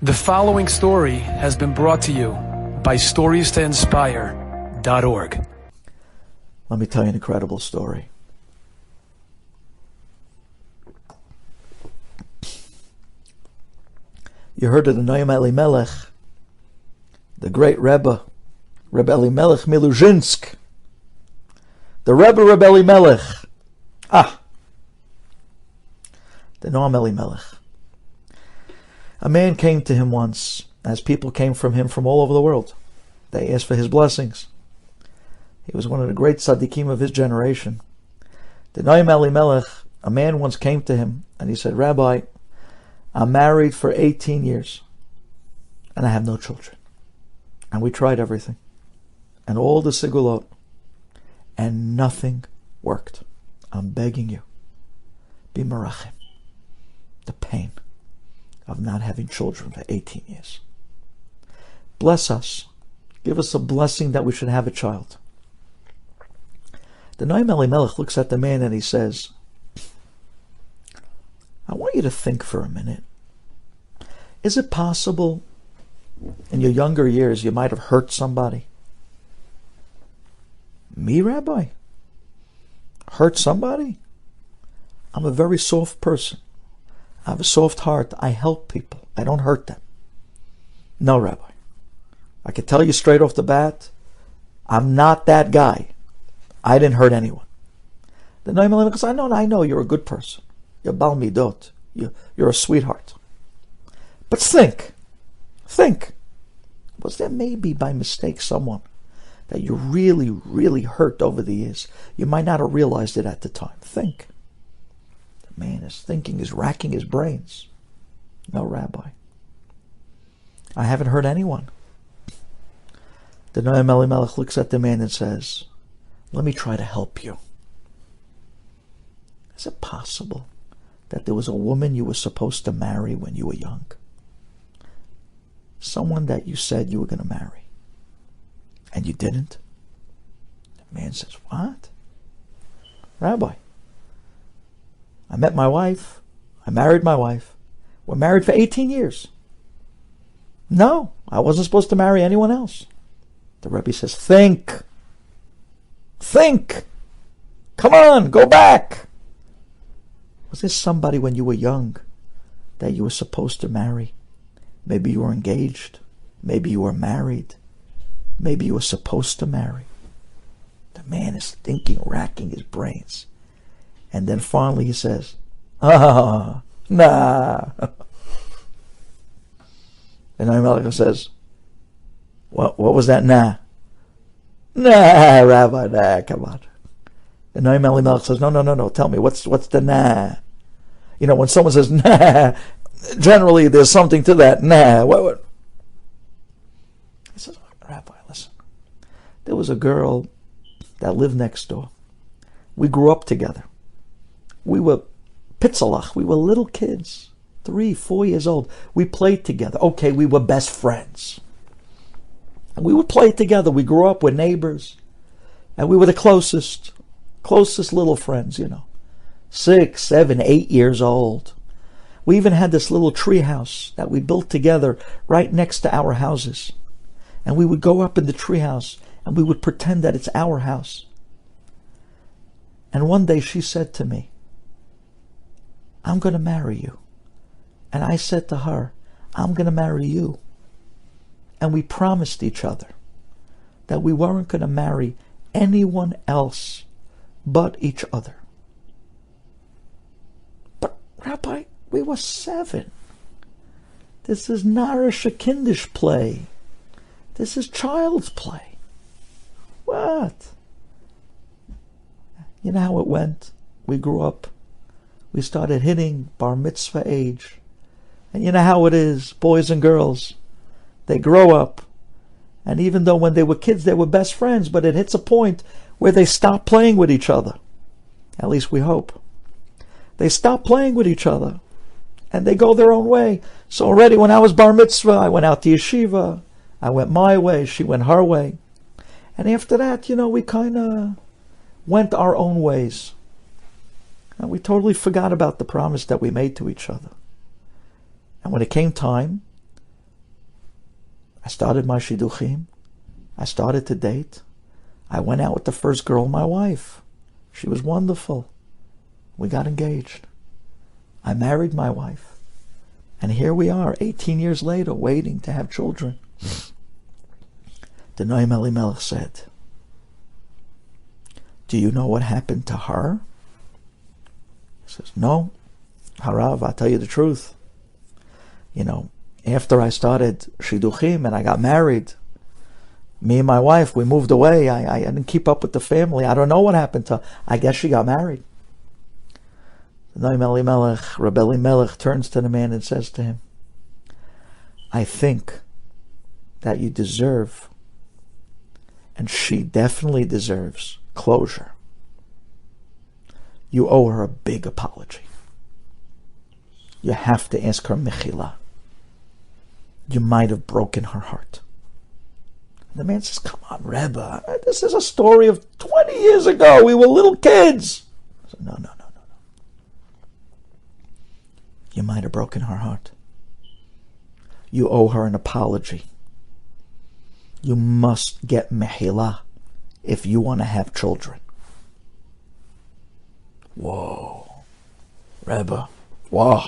The following story has been brought to you by StoriesToInspire.org. Let me tell you an incredible story. You heard of the Noam Elimelech, the great Rabbi Elimelech Miluzhinsk. The Rabbi Elimelech. The Noam Elimelech. A man came to him once, as people came from him from all over the world. They asked for his blessings. He was one of the great tzaddikim of his generation. The Noam Elimelech, a man once came to him and he said, "Rabbi, I'm married for 18 years and I have no children. And we tried everything and all the sigulot and nothing worked. I'm begging you, be merachim, the pain of not having children for 18 years. Bless us. Give us a blessing that we should have a child." The Noam Elimelech looks at the man and he says, "I want you to think for a minute. Is it possible in your younger years you might have hurt somebody?" "Me, Rabbi? Hurt somebody? I'm a very soft person. I have a soft heart. I help people. I don't hurt them." "No, Rabbi. I can tell you straight off the bat, I'm not that guy. I didn't hurt anyone." The Noam Elimelech says, I know you're a good person. You're Bal Midot. You're a sweetheart. But think. Was there maybe by mistake someone that you really, really hurt over the years? You might not have realized it at the time. Think. The man is thinking, is racking his brains. "No, Rabbi. I haven't hurt anyone." The Noam Elimelech looks at the man and says, "Let me try to help you. Is it possible that there was a woman you were supposed to marry when you were young? Someone that you said you were going to marry, and you didn't?" The man says, "What? Rabbi, I met my wife. I married my wife. We're married for 18 years. No, I wasn't supposed to marry anyone else." The Rabbi says, Think. Come on, go back. Was there somebody when you were young that you were supposed to marry? Maybe you were engaged. Maybe you were married. Maybe you were supposed to marry." The man is thinking, racking his brains. And then finally he says, "Nah." And Elimelech says, What was that nah? "Nah, Rabbi, nah, come on." And Noam Elimelech says, No, tell me, what's the nah? You know, when someone says nah, generally there's something to that nah. What? He says, "Rabbi, listen. There was a girl that lived next door. We grew up together. We were pitzalach. We were little kids, 3, 4 years old. We played together. Okay, we were best friends. And we would play together. We grew up with neighbors. And we were the closest little friends, 6, 7, 8 years old. We even had this little tree house that we built together right next to our houses. And we would go up in the tree house and we would pretend that it's our house. And one day she said to me, 'I'm going to marry you.' And I said to her, 'I'm going to marry you.' And we promised each other that we weren't going to marry anyone else but each other." "But Rabbi, we were 7. This is narische kindish play. This is child's play." "What?" You know how it went? We grew up. We started hitting bar mitzvah age. And you know how it is, boys and girls. They grow up. And even though when they were kids, they were best friends, but it hits a point where they stop playing with each other. At least we hope. They stop playing with each other. And they go their own way. So already when I was bar mitzvah, I went out to yeshiva. I went my way. She went her way. And after that, we kind of went our own ways. And we totally forgot about the promise that we made to each other. And when it came time I started my shidduchim. I started to date. I went out with the first girl, my wife. She was wonderful. We got engaged. I married my wife. And here we are, 18 years later, waiting to have children. The Noam Elimelech said, do you know what happened to her? He says, no. Harav, I'll tell you the truth. You know, after I started shidduchim and I got married, me and my wife, we moved away. I didn't keep up with the family. I don't know what happened to her. I guess she got married. Noam Elimelech, Rabbi Elimelech, turns to the man and says to him, I think that you deserve, and she definitely deserves, closure. You owe her a big apology. You have to ask her mechila. You might have broken her heart. And the man says, come on, Rebbe, this is a story of 20 years ago. We were little kids. I said, no. You might have broken her heart. You owe her an apology. You must get mechila if you want to have children. Whoa, Rebbe, whoa.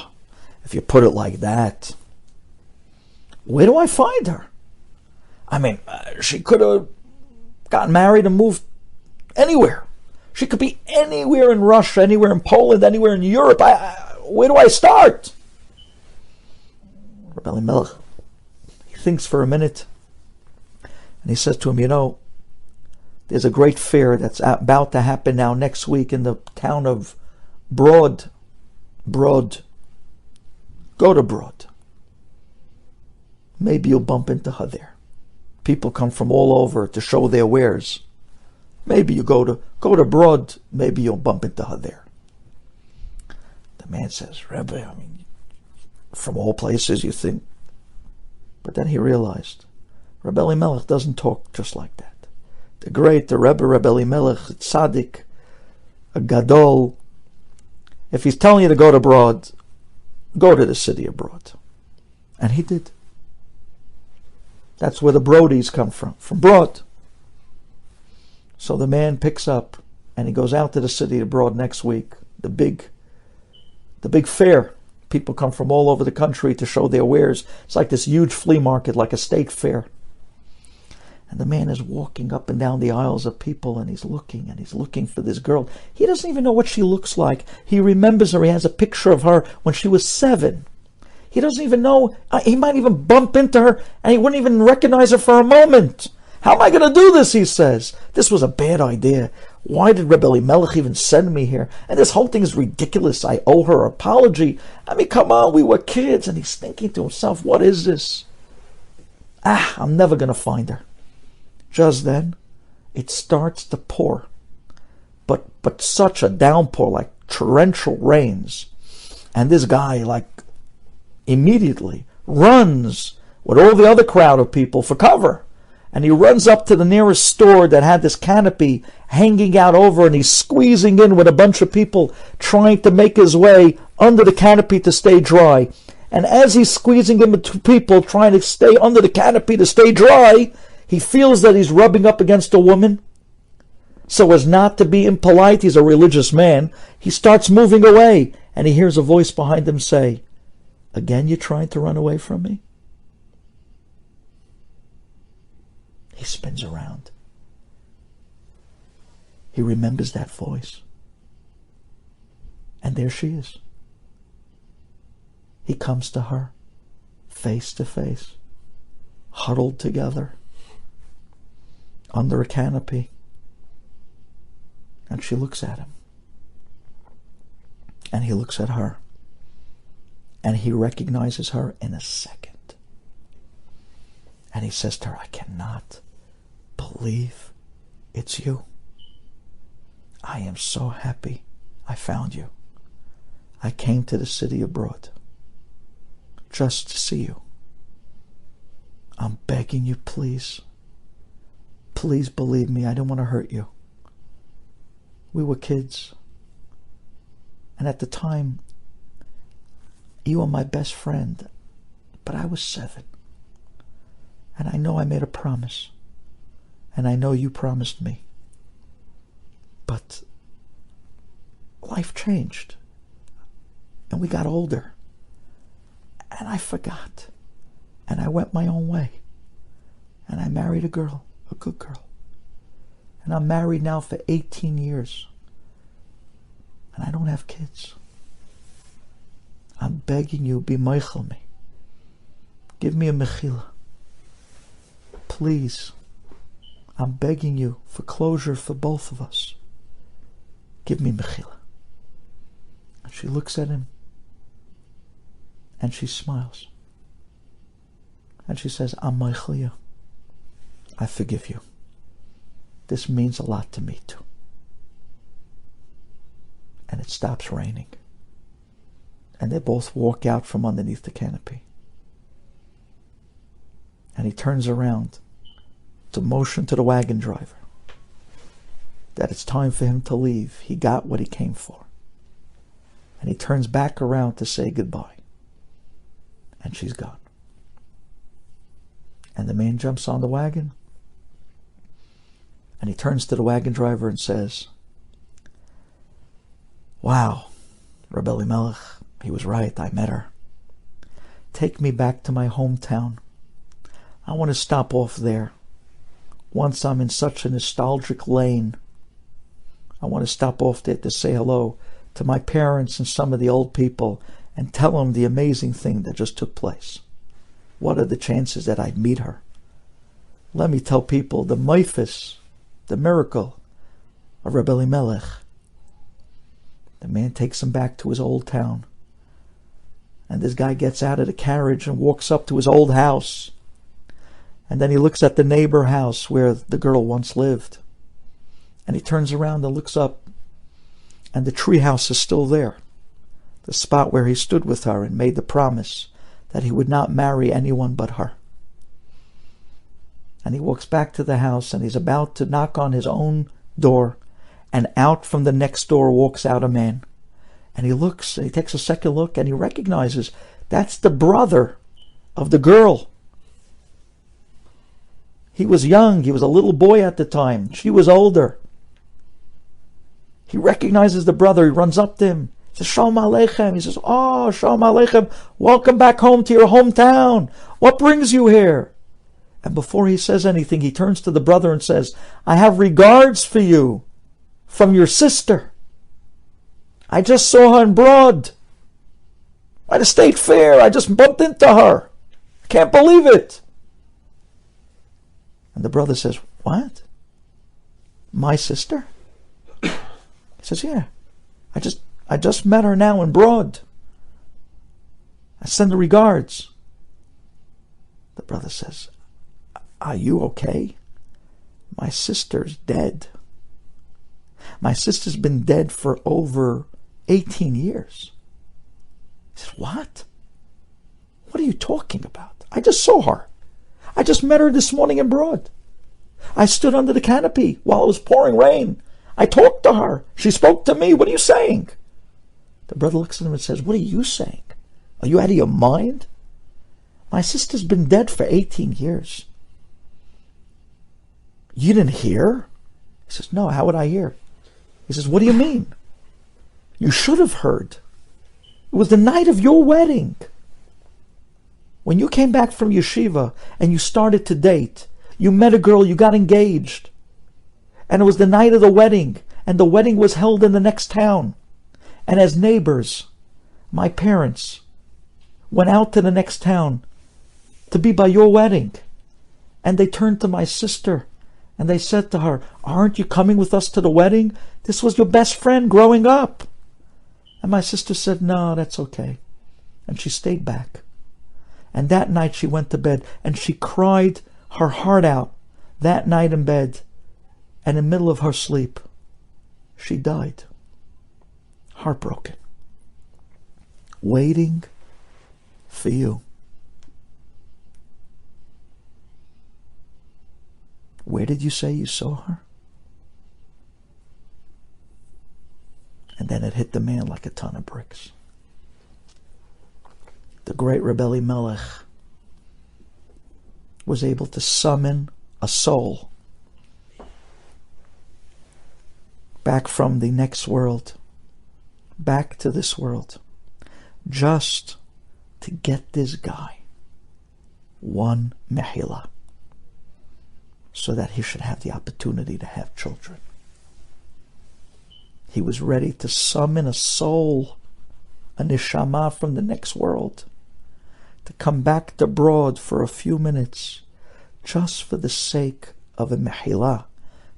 If you put it like that, where do I find her? I mean, she could have gotten married and moved anywhere. She could be anywhere in Russia, anywhere in Poland, anywhere in Europe. Where do I start? Rabbi Elimelech, he thinks for a minute, and he says to him, you know, there's a great fair that's about to happen now next week in the town of Brod. Go to Brod. Maybe you'll bump into her there. People come from all over to show their wares. Maybe you go to Brod. Maybe you'll bump into her there. The man says, Rebbe, I mean, from all places you think. But then he realized, Rabbi Elimelech doesn't talk just like that. The Rebbe Rabbi Elimelech, tzaddik, a gadol. If he's telling you to go to Brod, go to the city of Brod. And he did. That's where the Brodies come from Brod. So the man picks up and he goes out to the city of Brod next week, the big fair. People come from all over the country to show their wares. It's like this huge flea market, like a state fair. And the man is walking up and down the aisles of people, and he's looking for this girl. He doesn't even know what she looks like. He remembers her. He has a picture of her when she was 7. He doesn't even know. He might even bump into her, and he wouldn't even recognize her for a moment. How am I going to do this, he says. This was a bad idea. Why did Rebbe Elimelech even send me here? And this whole thing is ridiculous. I owe her an apology. I mean, come on, we were kids. And he's thinking to himself, what is this? I'm never going to find her. Just then, it starts to pour. But such a downpour, like torrential rains. And this guy, like, immediately runs with all the other crowd of people for cover. And he runs up to the nearest store that had this canopy hanging out over, and he's squeezing in with a bunch of people trying to make his way under the canopy to stay dry. And as he's squeezing in with people trying to stay under the canopy to stay dry, he feels that he's rubbing up against a woman. So as not to be impolite, he's a religious man, he starts moving away, and he hears a voice behind him say, "Again you're trying to run away from me?" He spins around. He remembers that voice. And there she is. He comes to her, face to face, huddled together, under a canopy. And she looks at him. And he looks at her. And he recognizes her in a second. And he says to her, "I cannot believe it's you. I am so happy I found you. I came to the city abroad just to see you. I'm begging you, please. Please believe me, I don't want to hurt you. We were kids. And at the time, you were my best friend, but I was 7. And I know I made a promise. And I know you promised me. But life changed. And we got older. And I forgot. And I went my own way. And I married a girl, a good girl. And I'm married now for 18 years. And I don't have kids. I'm begging you, be meichel me. Give me a mechila. Please. I'm begging you for closure for both of us. Give me mechila. And she looks at him. And she smiles. And she says, I'm meichel you. I forgive you. This means a lot to me too. And it stops raining. And they both walk out from underneath the canopy. And he turns around to motion to the wagon driver that it's time for him to leave. He got what he came for. And he turns back around to say goodbye. And she's gone. And the man jumps on the wagon. And he turns to the wagon driver and says, wow, Rabbi Melech, he was right, I met her. Take me back to my hometown. I want to stop off there. Once I'm in such a nostalgic lane, I want to stop off there to say hello to my parents and some of the old people and tell them the amazing thing that just took place. What are the chances that I'd meet her? Let me tell people the meifus, the miracle of Rabbi Elimelech. The man takes him back to his old town. And this guy gets out of the carriage and walks up to his old house. And then he looks at the neighbor house where the girl once lived. And he turns around and looks up. And the tree house is still there. The spot where he stood with her and made the promise that he would not marry anyone but her. And he walks back to the house and he's about to knock on his own door. And out from the next door walks out a man. And he looks, and he takes a second look, and he recognizes that's the brother of the girl. He was young, he was a little boy at the time. She was older. He recognizes the brother, he runs up to him. He says, Shalom Aleichem. He says, oh, Shalom Aleichem. Welcome back home to your hometown. What brings you here? And before he says anything, he turns to the brother and says, I have regards for you from your sister. I just saw her in Broad. At a state fair. I just bumped into her. I can't believe it. And the brother says, what? My sister? He says, yeah. I just met her now in Broad. I send her regards. The brother says, are you okay? My sister's dead. My sister's been dead for over 18 years. He says, what? What are you talking about? I just saw her. I just met her this morning in Broad. I stood under the canopy while it was pouring rain. I talked to her. She spoke to me. What are you saying? The brother looks at him and says, what are you saying? Are you out of your mind? My sister's been dead for 18 years. You didn't hear? He says, no, how would I hear? He says, what do you mean? You should have heard. It was the night of your wedding. When you came back from yeshiva and you started to date, you met a girl, you got engaged. And it was the night of the wedding, and the wedding was held in the next town. And as neighbors, my parents went out to the next town to be by your wedding. And they turned to my sister and they said to her, aren't you coming with us to the wedding? This was your best friend growing up. And my sister said, no, that's okay. And she stayed back. And that night she went to bed and she cried her heart out that night in bed. And in the middle of her sleep, she died. Heartbroken. Waiting for you. Where did you say you saw her? And then it hit the man like a ton of bricks. The great Rabbi Melech was able to summon a soul back from the next world, back to this world, just to get this guy one mehila, so that he should have the opportunity to have children. He was ready to summon a soul, a neshama from the next world, to come back to Broad for a few minutes, just for the sake of a mehila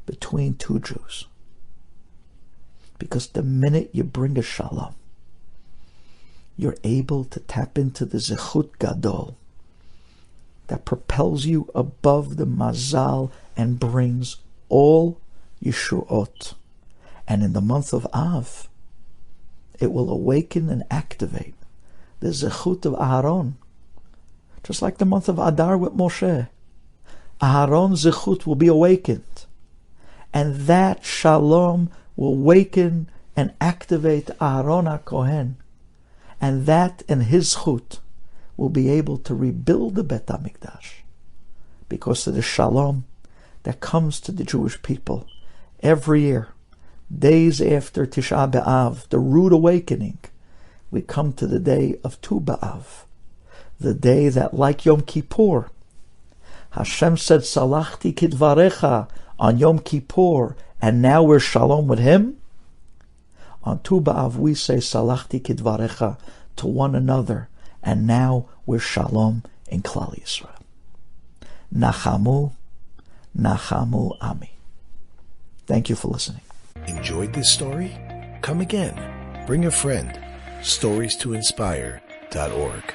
between two Jews. Because the minute you bring a shalom, you're able to tap into the zechut gadol that propels you above the mazal and brings all yeshuot. And in the month of Av, it will awaken and activate the zechut of Aharon, just like the month of Adar with Moshe. Aharon's zechut will be awakened, and that shalom will awaken and activate Aharon HaKohen, and that and his zechut will be able to rebuild the Bet HaMikdash, because of the shalom that comes to the Jewish people every year, days after Tisha B'Av, the rude awakening. We come to the day of Tu B'Av, the day that, like Yom Kippur, Hashem said, Salachti Kidvarecha on Yom Kippur, and now we're shalom with him. On Tu B'Av we say Salachti Kidvarecha to one another, and now we're shalom in Klal Yisrael. Nachamu, Nachamu Ami. Thank you for listening. Enjoyed this story? Come again. Bring a friend. StoriesToInspire.org